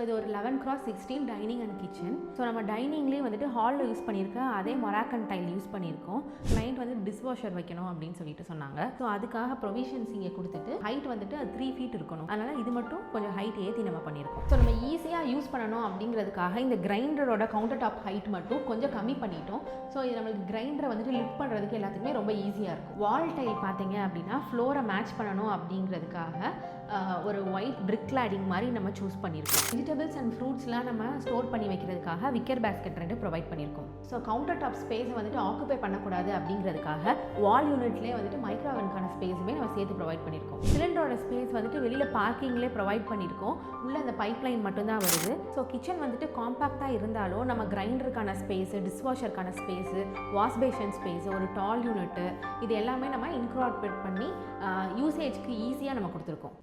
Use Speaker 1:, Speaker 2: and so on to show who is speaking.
Speaker 1: இது ஒரு 11x16 dining and kitchen. So நம்ம டைனிங்லேயே வந்துட்டு ஹாலில் யூஸ் பண்ணியிருக்க அதே மொராக்கன் டைல் யூஸ் பண்ணியிருக்கோம். கிளைண்ட் வந்து டிஷ்வாஷர் வைக்கணும் அப்படின்னு சொல்லிட்டு சொன்னாங்க. ஸோ அதுக்காக ப்ரொவிஷன்ஸ் இங்கே கொடுத்துட்டு ஹைட் வந்துட்டு அது 3 feet இருக்கணும். அதனால் இது மட்டும் கொஞ்சம் ஹைட் ஏற்றி நம்ம பண்ணியிருக்கோம். ஸோ நம்ம ஈஸியாக யூஸ் பண்ணணும் அப்படிங்கிறதுக்காக இந்த கிரைண்டரோட கவுண்டர் டாப் ஹைட் மட்டும் கொஞ்சம் கம்மி பண்ணிட்டோம். ஸோ இது நம்மளுக்கு கிரைண்டரை வந்துட்டு லிஃப்ட் பண்ணுறதுக்கு எல்லாத்துக்குமே ரொம்ப ஈஸியாக இருக்கும். வால் டைல் பார்த்தீங்க அப்படின்னா ஃப்ளோரை மேட்ச் பண்ணணும் அப்படிங்கிறதுக்காக ஒரு ஒயிட் பிரிக் கிளாடிங் மாதிரி நம்ம சூஸ் பண்ணியிருக்கோம். வெஜிடபிள்ஸ் அண்ட் ஃப்ரூட்ஸ்லாம் நம்ம ஸ்டோர் பண்ணி வைக்கிறதுக்காக விக்கர் பேஸ்கெட் 2 ப்ரொவைட் பண்ணியிருக்கோம். ஸோ கவுண்டர் டாப் ஸ்பேஸை வந்துட்டு ஆக்குபை பண்ணக்கூடாது அப்படிங்கிறதுக்காக வால் யூனிட்லேயே வந்துட்டு மைக்ரோவனுக்கான ஸ்பேஸுமே நம்ம சேர்த்து ப்ரொவைட் பண்ணியிருக்கோம். சிலிண்டரோட ஸ்பேஸ் வந்துட்டு வெளியில் பார்க்கிங்லேயே ப்ரொவைட் பண்ணியிருக்கோம். உள்ள அந்த பைப் லைன் மட்டும்தான் வருது. ஸோ கிச்சன் வந்துட்டு காம்பாக்டாக இருந்தாலும் நம்ம கிரைண்டருக்கான ஸ்பேஸு, டிஷ்வாஷருக்கான ஸ்பேஸு, வாஷ் பேஷன் ஸ்பேஸு, ஒரு டால் யூனிட்டு, இது எல்லாமே நம்ம இன்கார்பரேட் பண்ணி யூசேஜ்க்கு ஈஸியாக நம்ம கொடுத்துருக்கோம்.